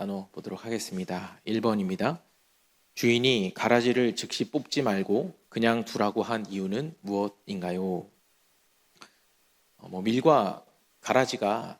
나눠보도록 하겠습니다. 1번입니다. 주인이 가라지를 즉시 뽑지 말고 그냥 두라고 한 이유는 무엇인가요? 밀과 가라지가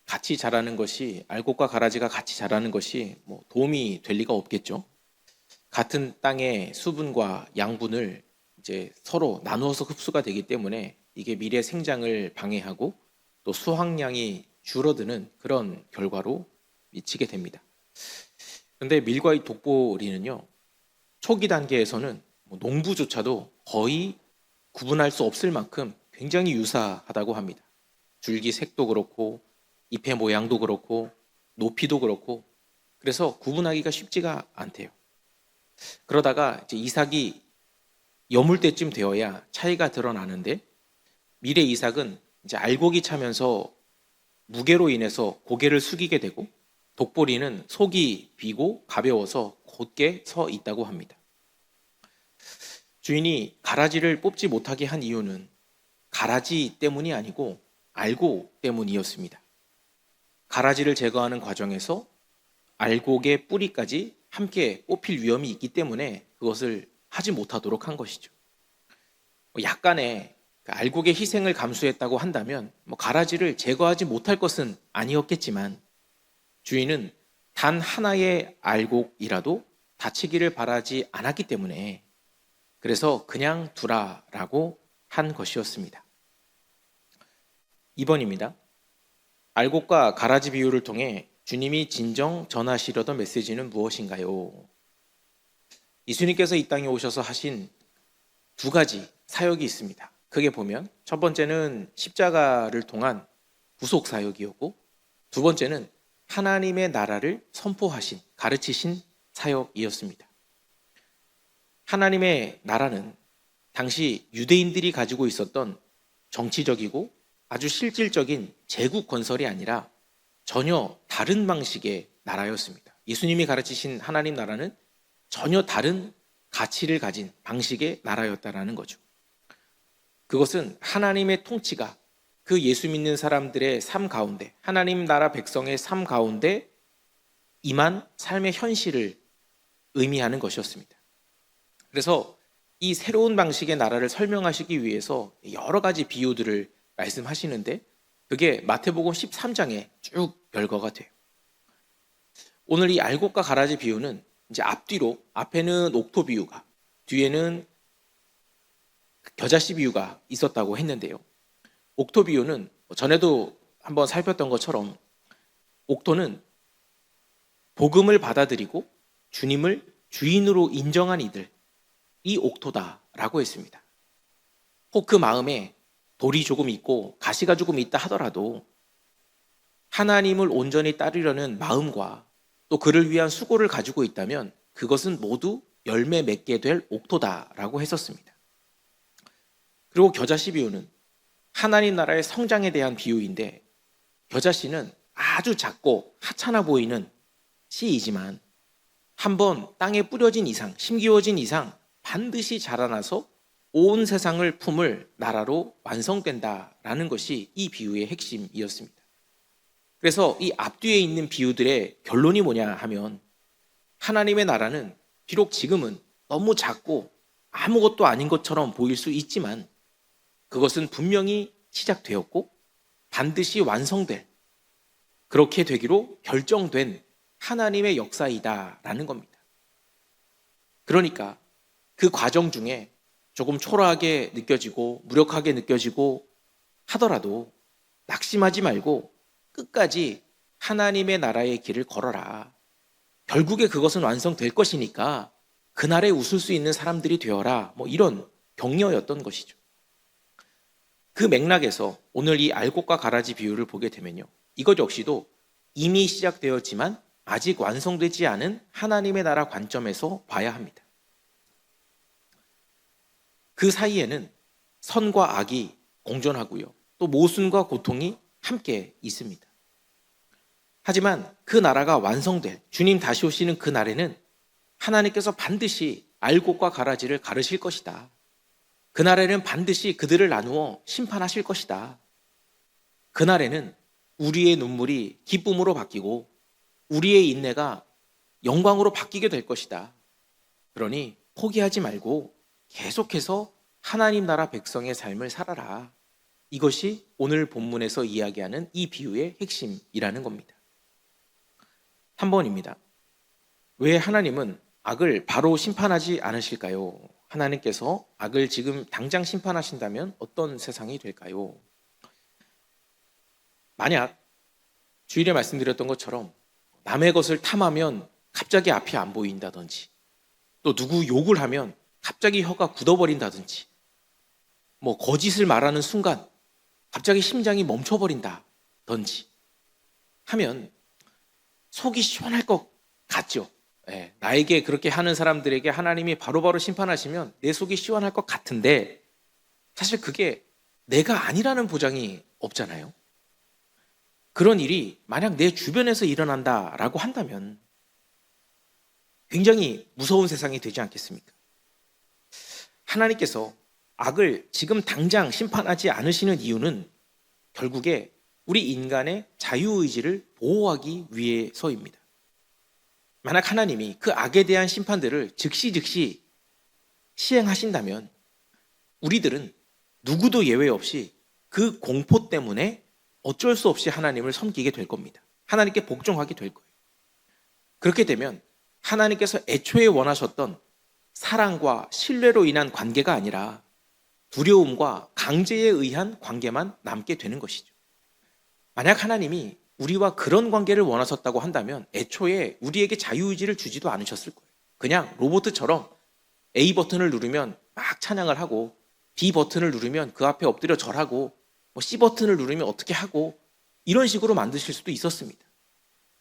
같이 자라는 것이, 알곡과 가라지가 같이 자라는 것이 도움이 될 리가 없겠죠. 같은 땅의 수분과 양분을 이제 서로 나누어서 흡수가 되기 때문에 이게 밀의 생장을 방해하고 또 수확량이 줄어드는 그런 결과로 미치게 됩니다. 그런데 밀과 이 독보리는요, 초기 단계에서는 농부조차도 거의 구분할 수 없을 만큼 굉장히 유사하다고 합니다. 줄기 색도 그렇고 잎의 모양도 그렇고 높이도 그렇고, 그래서 구분하기가 쉽지가 않대요. 그러다가 이제 이삭이 여물 때쯤 되어야 차이가 드러나는데, 밀의 이삭은 이제 알곡이 차면서 무게로 인해서 고개를 숙이게 되고, 독보리는 속이 비고 가벼워서 곧게 서 있다고 합니다. 주인이 가라지를 뽑지 못하게 한 이유는 가라지 때문이 아니고 알곡 때문이었습니다. 가라지를 제거하는 과정에서 알곡의 뿌리까지 함께 뽑힐 위험이 있기 때문에 그것을 하지 못하도록 한 것이죠. 약간의 알곡의 희생을 감수했다고 한다면 가라지를 제거하지 못할 것은 아니었겠지만, 주인은 단 하나의 알곡이라도 다치기를 바라지 않았기 때문에 그래서 그냥 두라라고 한 것이었습니다. 2번입니다. 알곡과 가라지 비유를 통해 주님이 진정 전하시려던 메시지는 무엇인가요? 예수님께서 이 땅에 오셔서 하신 두 가지 사역이 있습니다. 크게 보면 첫 번째는 십자가를 통한 구속 사역이었고, 두 번째는 하나님의 나라를 선포하신, 가르치신 사역이었습니다. 하나님의 나라는 당시 유대인들이 가지고 있었던 정치적이고 아주 실질적인 제국 건설이 아니라 전혀 다른 방식의 나라였습니다. 예수님이 가르치신 하나님 나라는 전혀 다른 가치를 가진 방식의 나라였다라는 거죠. 그것은 하나님의 통치가 그 예수 믿는 사람들의 삶 가운데, 하나님 나라 백성의 삶 가운데 임한 삶의 현실을 의미하는 것이었습니다. 그래서 이 새로운 방식의 나라를 설명하시기 위해서 여러 가지 비유들을 말씀하시는데, 그게 마태복음 13장에 쭉 열거가 돼요. 오늘 이 알곡과 가라지 비유는 이제 앞뒤로, 앞에는 옥토 비유가, 뒤에는 겨자씨 비유가 있었다고 했는데요. 옥토 비유는 전에도 한번 살폈던 것처럼 옥토는 복음을 받아들이고 주님을 주인으로 인정한 이들, 이 옥토다라고 했습니다. 혹 그 마음에 돌이 조금 있고 가시가 조금 있다 하더라도 하나님을 온전히 따르려는 마음과 또 그를 위한 수고를 가지고 있다면 그것은 모두 열매 맺게 될 옥토다라고 했었습니다. 그리고 겨자씨 비유는 하나님 나라의 성장에 대한 비유인데, 겨자씨는 아주 작고 하찮아 보이는 씨이지만 한번 땅에 뿌려진 이상, 심기워진 이상 반드시 자라나서 온 세상을 품을 나라로 완성된다라는 것이 이 비유의 핵심이었습니다. 그래서 이 앞뒤에 있는 비유들의 결론이 뭐냐 하면, 하나님의 나라는 비록 지금은 너무 작고 아무것도 아닌 것처럼 보일 수 있지만 그것은 분명히 시작되었고 반드시 완성될, 그렇게 되기로 결정된 하나님의 역사이다라는 겁니다. 그러니까 그 과정 중에 조금 초라하게 느껴지고 무력하게 느껴지고 하더라도 낙심하지 말고 끝까지 하나님의 나라의 길을 걸어라. 결국에 그것은 완성될 것이니까 그날에 웃을 수 있는 사람들이 되어라. 이런 격려였던 것이죠. 그 맥락에서 오늘 이 알곡과 가라지 비유를 보게 되면요, 이것 역시도 이미 시작되었지만 아직 완성되지 않은 하나님의 나라 관점에서 봐야 합니다. 그 사이에는 선과 악이 공존하고요, 또 모순과 고통이 함께 있습니다. 하지만 그 나라가 완성될, 주님 다시 오시는 그 날에는 하나님께서 반드시 알곡과 가라지를 가르실 것이다. 그날에는 반드시 그들을 나누어 심판하실 것이다. 그날에는 우리의 눈물이 기쁨으로 바뀌고 우리의 인내가 영광으로 바뀌게 될 것이다. 그러니 포기하지 말고 계속해서 하나님 나라 백성의 삶을 살아라. 이것이 오늘 본문에서 이야기하는 이 비유의 핵심이라는 겁니다. 3번입니다. 왜 하나님은 악을 바로 심판하지 않으실까요? 하나님께서 악을 지금 당장 심판하신다면 어떤 세상이 될까요? 만약 주일에 말씀드렸던 것처럼 남의 것을 탐하면 갑자기 앞이 안 보인다든지, 또 누구 욕을 하면 갑자기 혀가 굳어버린다든지, 거짓을 말하는 순간 갑자기 심장이 멈춰버린다든지 하면 속이 시원할 것 같죠. 나에게 그렇게 하는 사람들에게 하나님이 바로바로 심판하시면 내 속이 시원할 것 같은데, 사실 그게 내가 아니라는 보장이 없잖아요. 그런 일이 만약 내 주변에서 일어난다라고 한다면 굉장히 무서운 세상이 되지 않겠습니까? 하나님께서 악을 지금 당장 심판하지 않으시는 이유는 결국에 우리 인간의 자유의지를 보호하기 위해서입니다. 만약 하나님이 그 악에 대한 심판들을 즉시 시행하신다면 우리들은 누구도 예외 없이 그 공포 때문에 어쩔 수 없이 하나님을 섬기게 될 겁니다. 하나님께 복종하게 될 거예요. 그렇게 되면 하나님께서 애초에 원하셨던 사랑과 신뢰로 인한 관계가 아니라 두려움과 강제에 의한 관계만 남게 되는 것이죠. 만약 하나님이 우리와 그런 관계를 원하셨다고 한다면 애초에 우리에게 자유의지를 주지도 않으셨을 거예요. 그냥 로봇처럼 A 버튼을 누르면 막 찬양을 하고, B 버튼을 누르면 그 앞에 엎드려 절하고, C 버튼을 누르면 어떻게 하고, 이런 식으로 만드실 수도 있었습니다.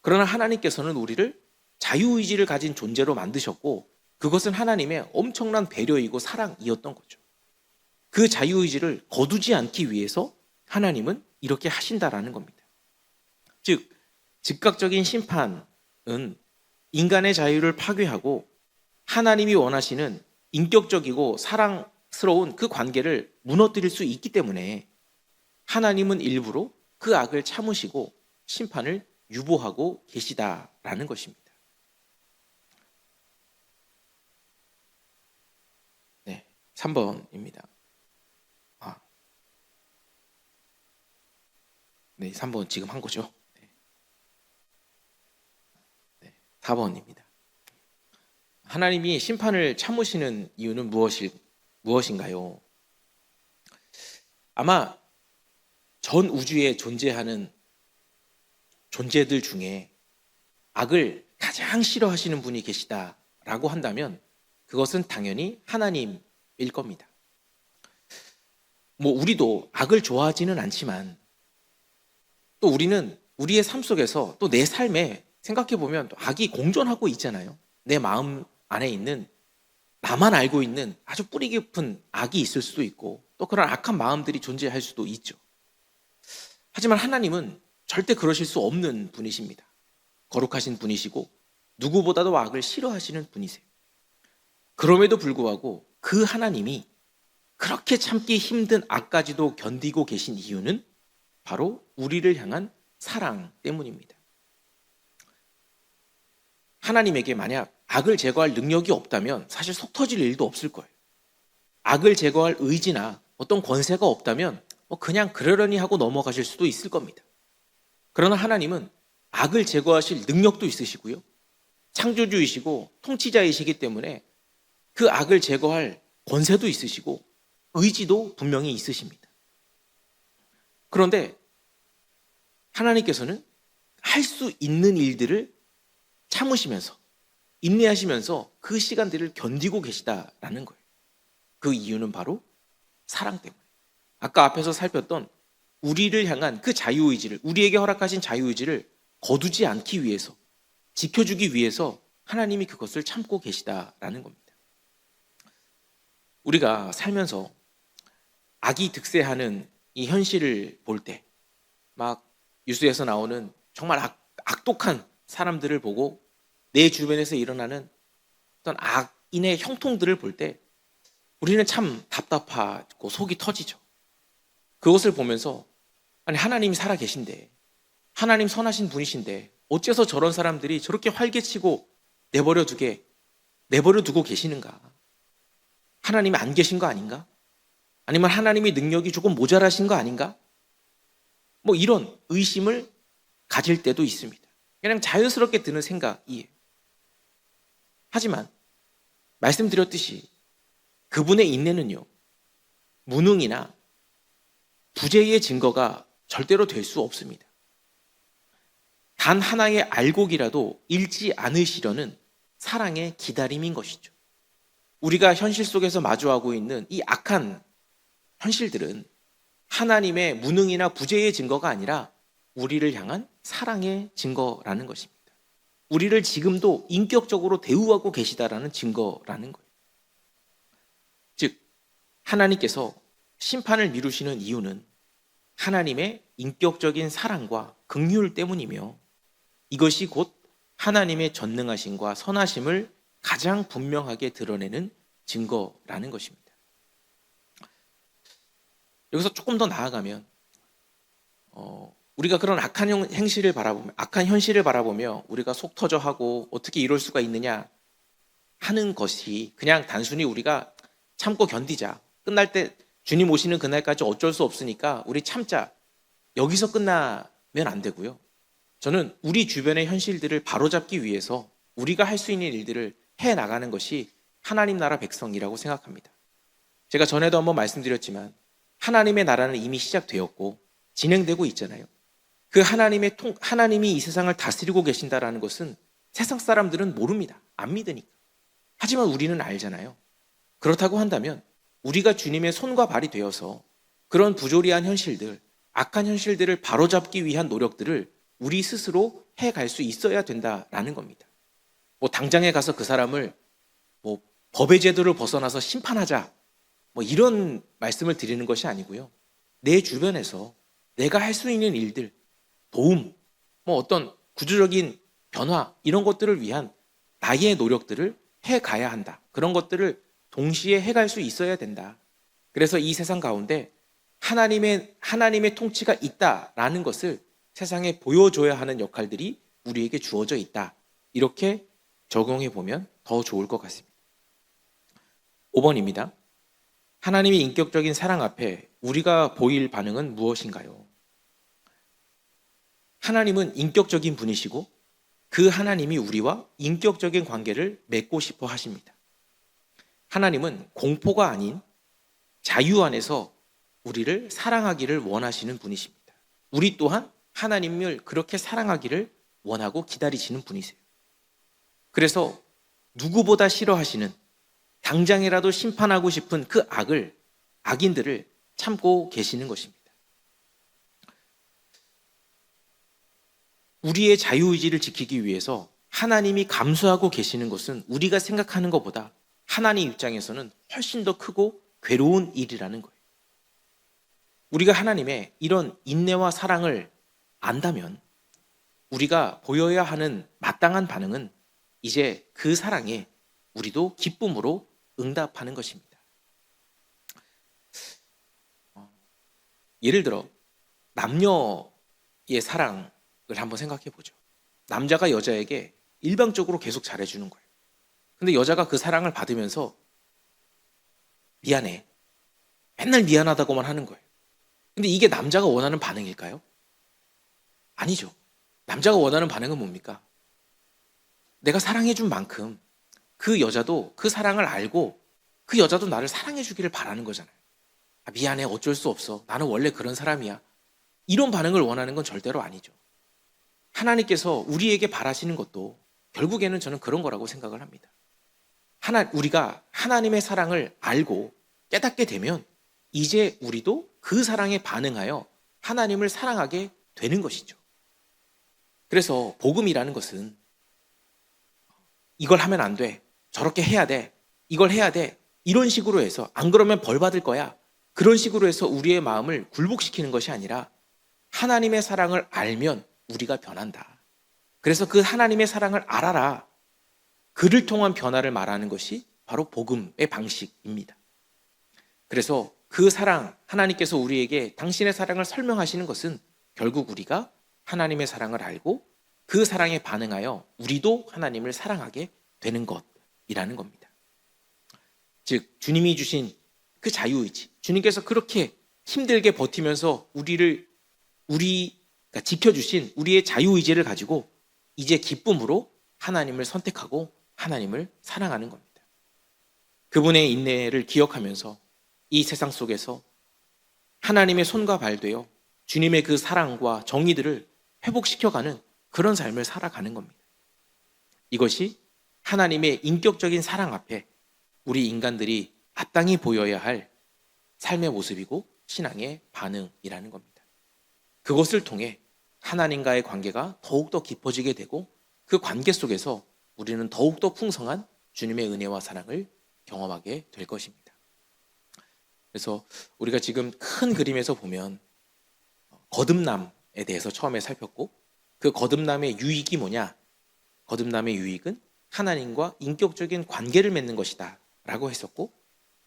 그러나 하나님께서는 우리를 자유의지를 가진 존재로 만드셨고, 그것은 하나님의 엄청난 배려이고 사랑이었던 거죠. 그 자유의지를 거두지 않기 위해서 하나님은 이렇게 하신다라는 겁니다. 즉, 즉각적인 심판은 인간의 자유를 파괴하고 하나님이 원하시는 인격적이고 사랑스러운 그 관계를 무너뜨릴 수 있기 때문에 하나님은 일부러 그 악을 참으시고 심판을 유보하고 계시다라는 것입니다. 네, 3번입니다. 네, 3번 지금 한 거죠. 네, 4번입니다. 하나님이 심판을 참으시는 이유는 무엇인가요? 아마 전 우주에 존재하는 존재들 중에 악을 가장 싫어하시는 분이 계시다라고 한다면 그것은 당연히 하나님일 겁니다. 우리도 악을 좋아하지는 않지만 또 우리는 우리의 삶 속에서 또 내 삶에 생각해보면 또 악이 공존하고 있잖아요. 내 마음 안에 있는, 나만 알고 있는 아주 뿌리 깊은 악이 있을 수도 있고 또 그런 악한 마음들이 존재할 수도 있죠. 하지만 하나님은 절대 그러실 수 없는 분이십니다. 거룩하신 분이시고 누구보다도 악을 싫어하시는 분이세요. 그럼에도 불구하고 그 하나님이 그렇게 참기 힘든 악까지도 견디고 계신 이유는 바로 우리를 향한 사랑 때문입니다. 하나님에게 만약 악을 제거할 능력이 없다면 사실 속 터질 일도 없을 거예요. 악을 제거할 의지나 어떤 권세가 없다면 그냥 그러려니 하고 넘어가실 수도 있을 겁니다. 그러나 하나님은 악을 제거하실 능력도 있으시고요. 창조주이시고 통치자이시기 때문에 그 악을 제거할 권세도 있으시고 의지도 분명히 있으십니다. 그런데 하나님께서는 할 수 있는 일들을 참으시면서 인내하시면서 그 시간들을 견디고 계시다라는 거예요. 그 이유는 바로 사랑 때문에. 아까 앞에서 살폈던 우리를 향한 그 자유의지를, 우리에게 허락하신 자유의지를 거두지 않기 위해서, 지켜주기 위해서 하나님이 그것을 참고 계시다라는 겁니다. 우리가 살면서 악이 득세하는 이 현실을 볼 때 막 뉴스에서 나오는 정말 악독한 사람들을 보고 내 주변에서 일어나는 어떤 악인의 형통들을 볼 때 우리는 참 답답하고 속이 터지죠. 그것을 보면서 아니 하나님이 살아계신데, 하나님 선하신 분이신데 어째서 저런 사람들이 저렇게 활개치고 내버려 두고 계시는가? 하나님이 안 계신 거 아닌가? 아니면 하나님의 능력이 조금 모자라신 거 아닌가? 뭐 이런 의심을 가질 때도 있습니다. 그냥 자연스럽게 드는 생각이에요. 하지만 말씀드렸듯이 그분의 인내는요, 무능이나 부재의 증거가 절대로 될 수 없습니다. 단 하나의 알곡이라도 잃지 않으시려는 사랑의 기다림인 것이죠. 우리가 현실 속에서 마주하고 있는 이 악한 현실들은 하나님의 무능이나 부재의 증거가 아니라 우리를 향한 사랑의 증거라는 것입니다. 우리를 지금도 인격적으로 대우하고 계시다라는 증거라는 거예요. 즉, 하나님께서 심판을 미루시는 이유는 하나님의 인격적인 사랑과 긍휼 때문이며 이것이 곧 하나님의 전능하심과 선하심을 가장 분명하게 드러내는 증거라는 것입니다. 여기서 조금 더 나아가면 우리가 그런 악한 현실을 바라보며 우리가 속 터져하고 어떻게 이럴 수가 있느냐 하는 것이 그냥 단순히 우리가 참고 견디자, 끝날 때 주님 오시는 그날까지 어쩔 수 없으니까 우리 참자, 여기서 끝나면 안 되고요. 저는 우리 주변의 현실들을 바로잡기 위해서 우리가 할 수 있는 일들을 해나가는 것이 하나님 나라 백성이라고 생각합니다. 제가 전에도 한번 말씀드렸지만 하나님의 나라는 이미 시작되었고 진행되고 있잖아요. 그 하나님이 이 세상을 다스리고 계신다라는 것은 세상 사람들은 모릅니다. 안 믿으니까. 하지만 우리는 알잖아요. 그렇다고 한다면 우리가 주님의 손과 발이 되어서 그런 부조리한 현실들, 악한 현실들을 바로잡기 위한 노력들을 우리 스스로 해갈 수 있어야 된다라는 겁니다. 뭐 당장에 가서 그 사람을 뭐 법의 제도를 벗어나서 심판하자, 뭐 이런 말씀을 드리는 것이 아니고요. 내 주변에서 내가 할 수 있는 일들, 도움, 뭐 어떤 구조적인 변화 이런 것들을 위한 나의 노력들을 해가야 한다. 그런 것들을 동시에 해갈 수 있어야 된다. 그래서 이 세상 가운데 하나님의 통치가 있다라는 것을 세상에 보여줘야 하는 역할들이 우리에게 주어져 있다. 이렇게 적용해 보면 더 좋을 것 같습니다. 5번입니다. 하나님의 인격적인 사랑 앞에 우리가 보일 반응은 무엇인가요? 하나님은 인격적인 분이시고 그 하나님이 우리와 인격적인 관계를 맺고 싶어 하십니다. 하나님은 공포가 아닌 자유 안에서 우리를 사랑하기를 원하시는 분이십니다. 우리 또한 하나님을 그렇게 사랑하기를 원하고 기다리시는 분이세요. 그래서 누구보다 싫어하시는, 당장이라도 심판하고 싶은 그 악인들을 참고 계시는 것입니다. 우리의 자유의지를 지키기 위해서 하나님이 감수하고 계시는 것은 우리가 생각하는 것보다 하나님 입장에서는 훨씬 더 크고 괴로운 일이라는 거예요. 우리가 하나님의 이런 인내와 사랑을 안다면 우리가 보여야 하는 마땅한 반응은 이제 그 사랑에 우리도 기쁨으로 응답하는 것입니다. 예를 들어 남녀의 사랑을 한번 생각해 보죠. 남자가 여자에게 일방적으로 계속 잘해주는 거예요. 근데 여자가 그 사랑을 받으면서 미안해, 맨날 미안하다고만 하는 거예요. 근데 이게 남자가 원하는 반응일까요? 아니죠. 남자가 원하는 반응은 뭡니까? 내가 사랑해준 만큼 그 여자도 그 사랑을 알고 그 여자도 나를 사랑해주기를 바라는 거잖아요. 미안해, 어쩔 수 없어, 나는 원래 그런 사람이야, 이런 반응을 원하는 건 절대로 아니죠. 하나님께서 우리에게 바라시는 것도 결국에는 저는 그런 거라고 생각을 합니다. 우리가 하나님의 사랑을 알고 깨닫게 되면 이제 우리도 그 사랑에 반응하여 하나님을 사랑하게 되는 것이죠. 그래서 복음이라는 것은 이걸 하면 안 돼, 저렇게 해야 돼, 이걸 해야 돼, 이런 식으로 해서 안 그러면 벌 받을 거야, 그런 식으로 해서 우리의 마음을 굴복시키는 것이 아니라 하나님의 사랑을 알면 우리가 변한다. 그래서 그 하나님의 사랑을 알아라, 그를 통한 변화를 말하는 것이 바로 복음의 방식입니다. 그래서 그 사랑, 하나님께서 우리에게 당신의 사랑을 설명하시는 것은 결국 우리가 하나님의 사랑을 알고 그 사랑에 반응하여 우리도 하나님을 사랑하게 되는 것이라는 겁니다. 즉 주님이 주신 그 자유의지, 주님께서 그렇게 힘들게 버티면서 그러니까 지켜주신 우리의 자유의지를 가지고 이제 기쁨으로 하나님을 선택하고 하나님을 사랑하는 겁니다. 그분의 인내를 기억하면서 이 세상 속에서 하나님의 손과 발 되어 주님의 그 사랑과 정의들을 회복시켜가는 그런 삶을 살아가는 겁니다. 이것이 하나님의 인격적인 사랑 앞에 우리 인간들이 마땅히 보여야 할 삶의 모습이고 신앙의 반응이라는 겁니다. 그것을 통해 하나님과의 관계가 더욱더 깊어지게 되고 그 관계 속에서 우리는 더욱더 풍성한 주님의 은혜와 사랑을 경험하게 될 것입니다. 그래서 우리가 지금 큰 그림에서 보면 거듭남에 대해서 처음에 살폈고 그 거듭남의 유익이 뭐냐? 거듭남의 유익은 하나님과 인격적인 관계를 맺는 것이다 라고 했었고,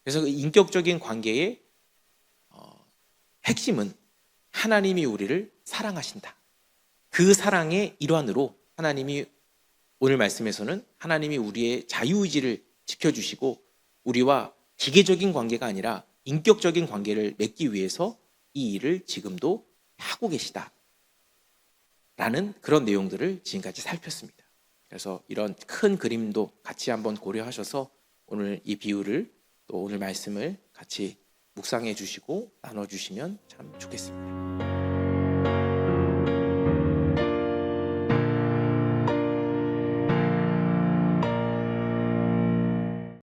그래서 그 인격적인 관계의 핵심은 하나님이 우리를 사랑하신다. 그 사랑의 일환으로 하나님이 오늘 말씀에서는 하나님이 우리의 자유의지를 지켜주시고 우리와 기계적인 관계가 아니라 인격적인 관계를 맺기 위해서 이 일을 지금도 하고 계시다 라는 그런 내용들을 지금까지 살폈습니다. 그래서 이런 큰 그림도 같이 한번 고려하셔서 오늘 이 비유를 또 오늘 말씀을 같이 묵상해 주시고 나눠 주시면 참 좋겠습니다.